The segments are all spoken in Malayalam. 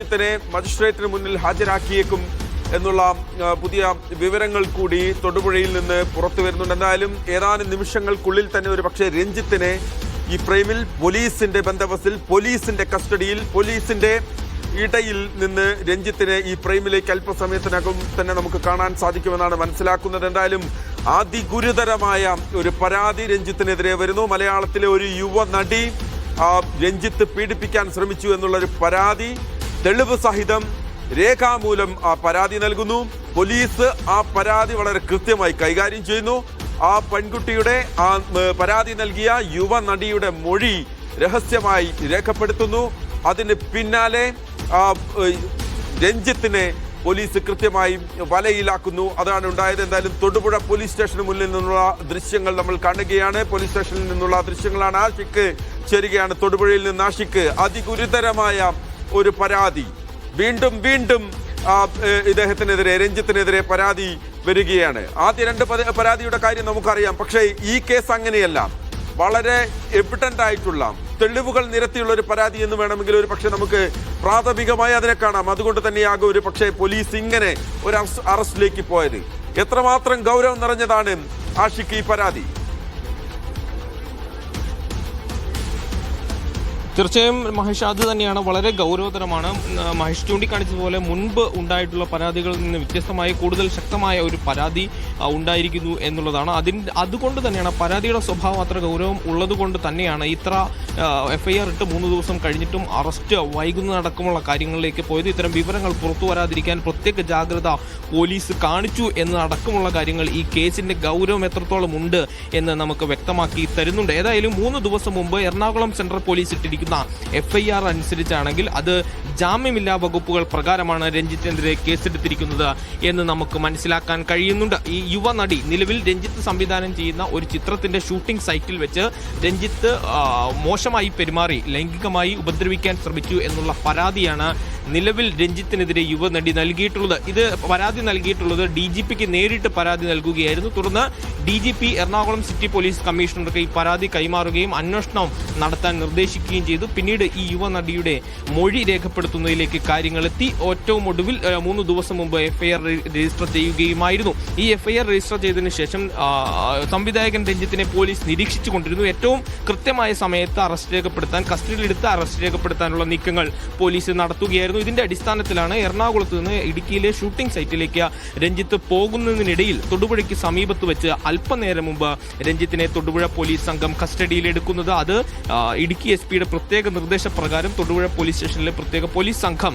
രഞ്ജിത്തിനെ മജിസ്ട്രേറ്റിന് മുന്നിൽ ഹാജരാക്കിയേക്കും എന്നുള്ള പുതിയ വിവരങ്ങൾ കൂടി തൊടുപുഴയിൽ നിന്ന് പുറത്തു വരുന്നുണ്ട്. എന്തായാലും ഏതാനും നിമിഷങ്ങൾക്കുള്ളിൽ തന്നെ ഒരു പക്ഷേ രഞ്ജിത്തിനെ ഈ ഫ്രെയിമിൽ പോലീസിന്റെ ബന്ദോബസ്തിൽ, പോലീസിന്റെ കസ്റ്റഡിയിൽ, പോലീസിന്റെ ഇടയിൽ നിന്ന് രഞ്ജിത്തിനെ ഈ ഫ്രെയിമിലേക്ക് അല്പസമയത്തിനകം തന്നെ നമുക്ക് കാണാൻ സാധിക്കുമെന്നാണ് മനസ്സിലാക്കുന്നത്. എന്തായാലും അതിഗുരുതരമായ ഒരു പരാതി രഞ്ജിത്തിനെതിരെ വരുന്നു. മലയാളത്തിലെ ഒരു യുവ നടി രഞ്ജിത്ത് പീഡിപ്പിക്കാൻ ശ്രമിച്ചു എന്നുള്ളൊരു പരാതി തെളിവ് സഹിതം രേഖാമൂലം ആ പരാതി നൽകുന്നു. പോലീസ് ആ പരാതി വളരെ കൃത്യമായി കൈകാര്യം ചെയ്യുന്നു. ആ പെൺകുട്ടിയുടെ ആ പരാതി നൽകിയ യുവ നടിയുടെ മൊഴി രഹസ്യമായി രേഖപ്പെടുത്തുന്നു. അതിന് പിന്നാലെ രഞ്ജിത്തിനെ പോലീസ് കൃത്യമായി വലയിലാക്കുന്നു. അതാണ് ഉണ്ടായത്. എന്തായാലും തൊടുപുഴ പോലീസ് സ്റ്റേഷന് മുന്നിൽ നിന്നുള്ള ദൃശ്യങ്ങൾ നമ്മൾ കാണുകയാണ്. പോലീസ് സ്റ്റേഷനിൽ നിന്നുള്ള ദൃശ്യങ്ങളാണ്. ആഷിക്ക് ചേരുകയാണ് തൊടുപുഴയിൽ നിന്ന്. ആഷിക്ക്, അതിഗുരുതരമായ ഒരു പരാതി വീണ്ടും ഇദ്ദേഹത്തിനെതിരെ, രഞ്ജിത്തിനെതിരെ പരാതി വരികയാണ്. ആദ്യ രണ്ട് പരാതിയുടെ കാര്യം നമുക്കറിയാം. പക്ഷേ ഈ കേസ് അങ്ങനെയല്ല. വളരെ എവിഡന്റ് ആയിട്ടുള്ള തെളിവുകൾ നിരത്തിയുള്ള ഒരു പരാതി എന്ന് വേണമെങ്കിൽ ഒരു പക്ഷേ നമുക്ക് പ്രാഥമികമായി അതിനെ കാണാം. അതുകൊണ്ട് തന്നെയാകും ഒരു പക്ഷേ പോലീസ് ഇങ്ങനെ ഒരു അറസ്റ്റിലേക്ക് പോയത്. എത്രമാത്രം ഗൗരവം നിറഞ്ഞതാണ് ആഷിക്ക് ഈ പരാതി? തീർച്ചയായും മഹേഷ്, അത് തന്നെയാണ്, വളരെ ഗൗരവതരമാണ്. മഹേഷ് ചൂണ്ടിക്കാണിച്ചതുപോലെ മുൻപ് ഉണ്ടായിട്ടുള്ള പരാതികളിൽ നിന്ന് വ്യത്യസ്തമായ കൂടുതൽ ശക്തമായ ഒരു പരാതി ഉണ്ടായിരിക്കുന്നു എന്നുള്ളതാണ്. അതുകൊണ്ട് തന്നെയാണ് പരാതിയുടെ സ്വഭാവം അത്ര ഗൗരവം ഉള്ളതുകൊണ്ട് തന്നെയാണ് ഇത്ര FIR ഇട്ട് 3 ദിവസം കഴിഞ്ഞിട്ടും അറസ്റ്റ് വൈകുന്നതടക്കമുള്ള കാര്യങ്ങളിലേക്ക് പോയത്. ഇത്തരം വിവരങ്ങൾ പുറത്തു വരാതിരിക്കാൻ പ്രത്യേക ജാഗ്രത പോലീസ് കാണിച്ചു എന്നതടക്കമുള്ള കാര്യങ്ങൾ ഈ കേസിന്റെ ഗൗരവം എത്രത്തോളം ഉണ്ട് എന്ന് നമുക്ക് വ്യക്തമാക്കി തരുന്നുണ്ട്. ഏതായാലും 3 ദിവസം മുമ്പ് എറണാകുളം സെൻട്രൽ പോലീസ് ഇട്ടിരിക്കുന്ന FIR അനുസരിച്ചാണെങ്കിൽ അത് ജാമ്യമില്ലാ വകുപ്പുകൾ പ്രകാരമാണ് രഞ്ജിത്തിനെതിരെ കേസെടുത്തിരിക്കുന്നത് എന്ന് നമുക്ക് മനസ്സിലാക്കാൻ കഴിയുന്നുണ്ട്. ഈ യുവനടി നിലവിൽ രഞ്ജിത്ത് സംവിധാനം ചെയ്യുന്ന ഒരു ചിത്രത്തിന്റെ ഷൂട്ടിംഗ് സൈറ്റിൽ വെച്ച് രഞ്ജിത്ത് മോശമായി പെരുമാറി ലൈംഗികമായി ഉപദ്രവിക്കാൻ ശ്രമിച്ചു എന്നുള്ള പരാതിയാണ് നിലവിൽ രഞ്ജിത്തിനെതിരെ യുവനടി നൽകിയിട്ടുള്ളത്. ഇത് പരാതി നൽകിയിട്ടുള്ളത് DGPക്ക് നേരിട്ട് പരാതി നൽകുകയായിരുന്നു. തുടർന്ന് DGP എറണാകുളം സിറ്റി പോലീസ് കമ്മീഷണർക്ക് ഈ പരാതി കൈമാറുകയും അന്വേഷണം നടത്താൻ നിർദ്ദേശിക്കുകയും ചെയ്തു. പിന്നീട് ഈ യുവനടിയുടെ മൊഴി രേഖപ്പെടുത്തുന്നതിലേക്ക് കാര്യങ്ങൾ എത്തി. ഏറ്റവും ഒടുവിൽ 3 ദിവസം മുമ്പ് FIR രജിസ്റ്റർ ചെയ്യുകയുമായിരുന്നു. ഈ FIR രജിസ്റ്റർ ചെയ്തതിനു ശേഷം സംവിധായകൻ രഞ്ജിത്തിനെ പോലീസ് നിരീക്ഷിച്ചുകൊണ്ടിരുന്നു. ഏറ്റവും കൃത്യമായ സമയത്ത് അറസ്റ്റ് രേഖപ്പെടുത്താൻ, കസ്റ്റഡിയിലെടുത്ത് അറസ്റ്റ് രേഖപ്പെടുത്താനുള്ള നീക്കങ്ങൾ പോലീസ് നടത്തുകയായിരുന്നു. ഇതിന്റെ അടിസ്ഥാനത്തിലാണ് എറണാകുളത്ത് നിന്ന് ഇടുക്കിയിലെ ഷൂട്ടിംഗ് സൈറ്റിലേക്ക് രഞ്ജിത്ത് പോകുന്നതിനിടയിൽ തൊടുപുഴയ്ക്ക് സമീപത്ത് വെച്ച് അല്പനേരം മുമ്പ് രഞ്ജിത്തിനെ തൊടുപുഴ പോലീസ് സംഘം കസ്റ്റഡിയിലെടുക്കുന്നത്. അത് ഇടുക്കി SPയുടെ പ്രത്യേക നിർദ്ദേശപ്രകാരം തൊടുപുഴ പോലീസ് സ്റ്റേഷനിലെ പ്രത്യേക പോലീസ് സംഘം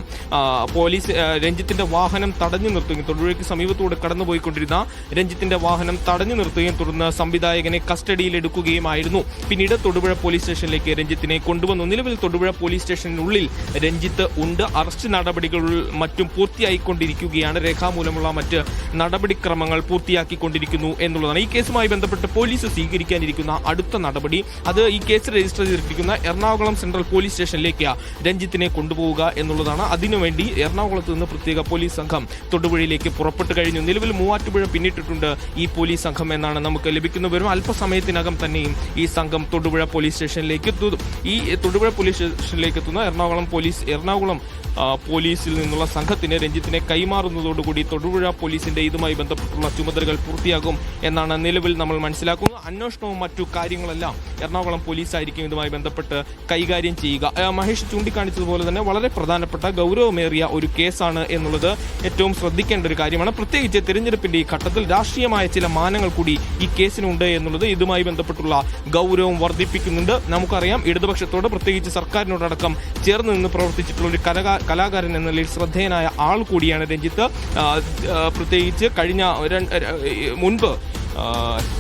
രഞ്ജിത്തിന്റെ വാഹനം തടഞ്ഞു നിർത്തുകയും, തൊടുപുഴയ്ക്ക് സമീപത്തൂടെ കടന്നുപോയിക്കൊണ്ടിരുന്ന രഞ്ജിത്തിന്റെ വാഹനം തടഞ്ഞു നിർത്തുകയും തുടർന്ന് സംവിധായകനെ കസ്റ്റഡിയിലെടുക്കുകയുമായിരുന്നു. പിന്നീട് തൊടുപുഴ പോലീസ് സ്റ്റേഷനിലേക്ക് രഞ്ജിത്തിനെ കൊണ്ടുവന്നു. നിലവിൽ തൊടുപുഴ പോലീസ് സ്റ്റേഷനുള്ളിൽ രഞ്ജിത്ത് ഉണ്ട്. അറസ്റ്റ് നടപടികൾ മറ്റും പൂർത്തിയായിക്കൊണ്ടിരിക്കുകയാണ്. രേഖാമൂലമുള്ള മറ്റ് നടപടിക്രമങ്ങൾ പൂർത്തിയാക്കിക്കൊണ്ടിരിക്കുന്നു എന്നുള്ളതാണ്. ഈ കേസുമായി ബന്ധപ്പെട്ട് പോലീസ് സ്വീകരിക്കാനിരിക്കുന്ന അടുത്ത നടപടി, അത് ഈ കേസ് രജിസ്റ്റർ ചെയ്തിരിക്കുന്ന എറണാകുളം സെൻട്രൽ പോലീസ് സ്റ്റേഷനിലേക്ക് രഞ്ജിത്തിനെ കൊണ്ടുപോവുക എന്നുള്ളതാണ്. അതിനുവേണ്ടി എറണാകുളത്ത് നിന്ന് പ്രത്യേക പോലീസ് സംഘം തൊടുപുഴയിലേക്ക് പുറപ്പെട്ടു കഴിഞ്ഞു. നിലവിൽ മൂവാറ്റുപുഴ പിന്നിട്ടിട്ടുണ്ട് ഈ പോലീസ് സംഘം എന്നാണ് നമുക്ക് ലഭിക്കുന്ന വിവരം. അല്പസമയത്തിനകം തന്നെയും ഈ സംഘം തൊടുപുഴ പോലീസ് സ്റ്റേഷനിലേക്ക് എത്തും. ഈ തൊടുപുഴ പോലീസ് സ്റ്റേഷനിലേക്ക് എത്തുന്ന എറണാകുളം പോലീസിൽ നിന്നുള്ള സംഘത്തിന് രഞ്ജിത്തിനെ കൈമാറുന്നതോടുകൂടി തൊടുപുഴ പോലീസിന്റെ ഇതുമായി ബന്ധപ്പെട്ടുള്ള ചുമതലകൾ പൂർത്തിയാകും എന്നാണ് നിലവിൽ നമ്മൾ മനസ്സിലാക്കുന്നത്. അന്വേഷണവും മറ്റു കാര്യങ്ങളെല്ലാം എറണാകുളം പോലീസായിരിക്കും ഇതുമായി ബന്ധപ്പെട്ട് കൈകാര്യം ചെയ്യുക. മഹേഷ് ചൂണ്ടിക്കാണിച്ചതുപോലെ തന്നെ വളരെ പ്രധാനപ്പെട്ട ഗൗരവമേറിയ ഒരു കേസാണ് എന്നുള്ളത് ഏറ്റവും ശ്രദ്ധിക്കേണ്ട ഒരു കാര്യമാണ്. പ്രത്യേകിച്ച് തെരഞ്ഞെടുപ്പിന്റെ ഈ ഘട്ടത്തിൽ രാഷ്ട്രീയമായ ചില മാനങ്ങൾ കൂടി ഈ കേസിനുണ്ട് എന്നുള്ളത് ഇതുമായി ബന്ധപ്പെട്ടുള്ള ഗൗരവം വർദ്ധിപ്പിക്കുന്നുണ്ട്. നമുക്കറിയാം, ഇടതുപക്ഷത്തോട് പ്രത്യേകിച്ച് സർക്കാരിനോടടക്കം ചേർന്ന് നിന്ന് പ്രവർത്തിച്ചിട്ടുള്ള ഒരു കലാകാരൻ എന്ന നിലയിൽ ശ്രദ്ധേയനായ ആൾ കൂടിയാണ് രഞ്ജിത്ത്. പ്രത്യേകിച്ച് മുൻപ്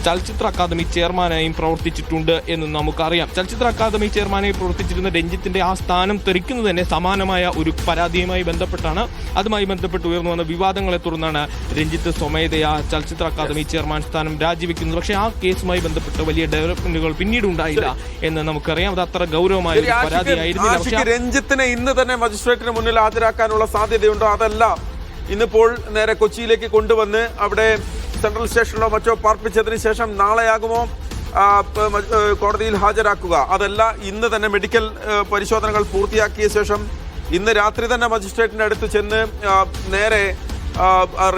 ചലച്ചിത്ര അക്കാദമി ചെയർമാനായും പ്രവർത്തിച്ചിട്ടുണ്ട് എന്ന് നമുക്കറിയാം. ചലച്ചിത്ര അക്കാദമി ചെയർമാനായി പ്രവർത്തിച്ചിരുന്ന രഞ്ജിത്തിന്റെ ആ സ്ഥാനം തെറിക്കുന്നത് തന്നെ സമാനമായ ഒരു പരാതിയുമായി ബന്ധപ്പെട്ടാണ്. അതുമായി ബന്ധപ്പെട്ട് ഉയർന്നു വന്ന വിവാദങ്ങളെ തുടർന്നാണ് രഞ്ജിത്ത് സ്വമേധയാ ചലച്ചിത്ര അക്കാദമി ചെയർമാൻ സ്ഥാനം രാജിവെക്കുന്നത്. പക്ഷേ ആ കേസുമായി ബന്ധപ്പെട്ട് വലിയ ഡെവലപ്മെന്റുകൾ പിന്നീട് ഉണ്ടായില്ല എന്ന് നമുക്കറിയാം. അത് അത്ര ഗൗരവമായ ഒരു പരാതിയായിരുന്നില്ല. രഞ്ജിത്തിനെ ഇന്ന് തന്നെ മജിസ്ട്രേറ്റിന് മുന്നിൽ ഹാജരാക്കാനുള്ള സാധ്യതയുണ്ടോ? അതല്ല, ഇന്നിപ്പോൾ നേരെ കൊച്ചിയിലേക്ക് കൊണ്ടുവന്ന് അവിടെ സെൻട്രൽ സ്റ്റേഷനിലോ മറ്റോ പാർപ്പിച്ചതിന് ശേഷം നാളെയാകുമോ കോടതിയിൽ ഹാജരാക്കുക? അതല്ല, ഇന്ന് തന്നെ മെഡിക്കൽ പരിശോധനകൾ പൂർത്തിയാക്കിയ ശേഷം ഇന്ന് രാത്രി തന്നെ മജിസ്ട്രേറ്റിന്റെ അടുത്ത് ചെന്ന് നേരെ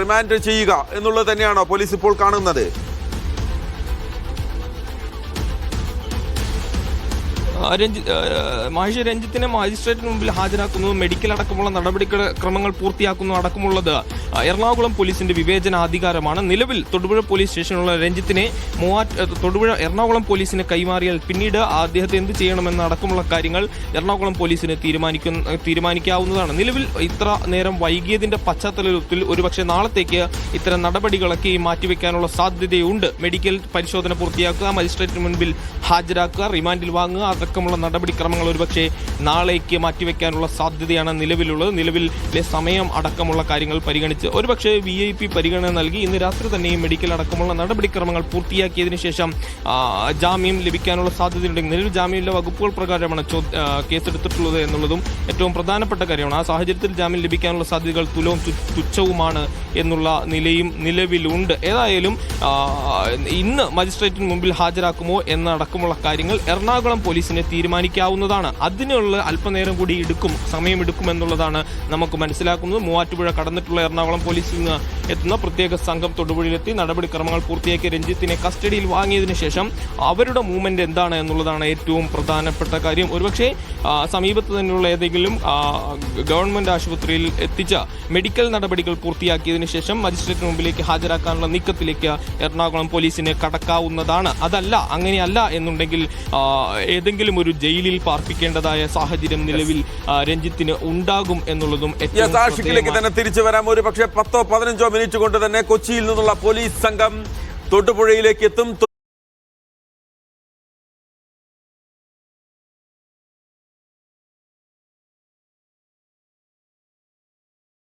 റിമാൻഡ് ചെയ്യുക എന്നുള്ളത് തന്നെയാണോ പോലീസ് ഇപ്പോൾ കാണുന്നത്? മഹേഷ്, രഞ്ജിത്തിനെ മജിസ്ട്രേറ്റിന് മുമ്പിൽ ഹാജരാക്കുന്നു, മെഡിക്കൽ അടക്കമുള്ള നടപടിക്രമങ്ങൾ പൂർത്തിയാക്കുന്നു അടക്കമുള്ളത് എറണാകുളം പോലീസിന്റെ വിവേചനാധികാരമാണ്. നിലവിൽ തൊടുപുഴ പോലീസ് സ്റ്റേഷനിലുള്ള രഞ്ജിത്തിനെ തൊടുപുഴ എറണാകുളം പോലീസിന് കൈമാറിയാൽ പിന്നീട് അദ്ദേഹത്തെ എന്ത് ചെയ്യണമെന്ന അടക്കമുള്ള കാര്യങ്ങൾ എറണാകുളം പോലീസിന് തീരുമാനിക്കാവുന്നതാണ്. നിലവിൽ ഇത്ര നേരം വൈകിയതിന്റെ പശ്ചാത്തലത്തിൽ ഒരുപക്ഷെ നാളത്തേക്ക് ഇത്തരം നടപടികളൊക്കെ മാറ്റിവെക്കാനുള്ള സാധ്യതയുണ്ട്. മെഡിക്കൽ പരിശോധന പൂർത്തിയാക്കുക, മജിസ്ട്രേറ്റിന് മുൻപിൽ ഹാജരാക്കുക, റിമാൻഡിൽ വാങ്ങുക അടക്കമുള്ള നടപടിക്രമങ്ങൾ ഒരുപക്ഷെ നാളേക്ക് മാറ്റിവെക്കാനുള്ള സാധ്യതയാണ് നിലവിലുള്ളത്. നിലവിലെ സമയം അടക്കമുള്ള കാര്യങ്ങൾ പരിഗണിച്ച് ഒരുപക്ഷെ VIP പരിഗണന നൽകി ഇന്ന് രാത്രി തന്നെ മെഡിക്കൽ അടക്കമുള്ള നടപടിക്രമങ്ങൾ പൂർത്തിയാക്കിയതിനു ശേഷം ജാമ്യം ലഭിക്കാനുള്ള സാധ്യതയുണ്ടെങ്കിൽ നിലവിൽ ജാമ്യമില്ല വകുപ്പുകൾ പ്രകാരമാണ് കേസെടുത്തിട്ടുള്ളത് എന്നുള്ളതും ഏറ്റവും പ്രധാനപ്പെട്ട കാര്യമാണ്. ആ സാഹചര്യത്തിൽ ജാമ്യം ലഭിക്കാനുള്ള സാധ്യതകൾ തുച്ഛവുമാണ് എന്നുള്ള നിലയും നിലവിലുണ്ട്. ഏതായാലും ഇന്ന് മജിസ്ട്രേറ്റിന് മുമ്പിൽ ഹാജരാക്കുമോ എന്നടക്കമുള്ള കാര്യങ്ങൾ എറണാകുളം പോലീസിനെ തീരുമാനിക്കാവുന്നതാണ്. അതിനുള്ള അല്പനേരം കൂടി സമയമെടുക്കും എന്നുള്ളതാണ് നമുക്ക് മനസ്സിലാക്കുന്നത്. മൂവാറ്റുപുഴ കടന്നിട്ടുള്ള എറണാകുളം പോലീസിൽ നിന്ന് എത്തുന്ന പ്രത്യേക സംഘം തൊടുപുഴയിലെത്തി നടപടിക്രമങ്ങൾ പൂർത്തിയാക്കി രഞ്ജിത്തിനെ കസ്റ്റഡിയിൽ വാങ്ങിയതിനു ശേഷം അവരുടെ മൂവ്മെന്റ് എന്താണ് എന്നുള്ളതാണ് ഏറ്റവും പ്രധാനപ്പെട്ട കാര്യം. ഒരുപക്ഷെ സമീപത്ത് തന്നെയുള്ള ഏതെങ്കിലും ഗവൺമെന്റ് ആശുപത്രിയിൽ എത്തിച്ച മെഡിക്കൽ നടപടികൾ പൂർത്തിയാക്കിയതിനു ശേഷം മജിസ്ട്രേറ്റിന് മുമ്പിലേക്ക് ഹാജരാക്കാനുള്ള നീക്കത്തിലേക്ക് എറണാകുളം പോലീസിന് കടക്കാവുന്നതാണ്. അങ്ങനെയല്ല എന്നുണ്ടെങ്കിൽ ഏതെങ്കിലും ഒരു ജയിലിൽ പാർപ്പിക്കേണ്ടതായ സാഹചര്യം നിലവിൽ രഞ്ജിത്തിന് ഉണ്ടാകും എന്നുള്ളതും ആഷിഖിലേക്ക് തന്നെ തിരിച്ചു വരാം. ഒരു പക്ഷേ 10-15 മിനിറ്റ് കൊണ്ട് തന്നെ കൊച്ചിയിൽ നിന്നുള്ള പോലീസ് സംഘം തൊടുപുഴയിലേക്ക് എത്തും.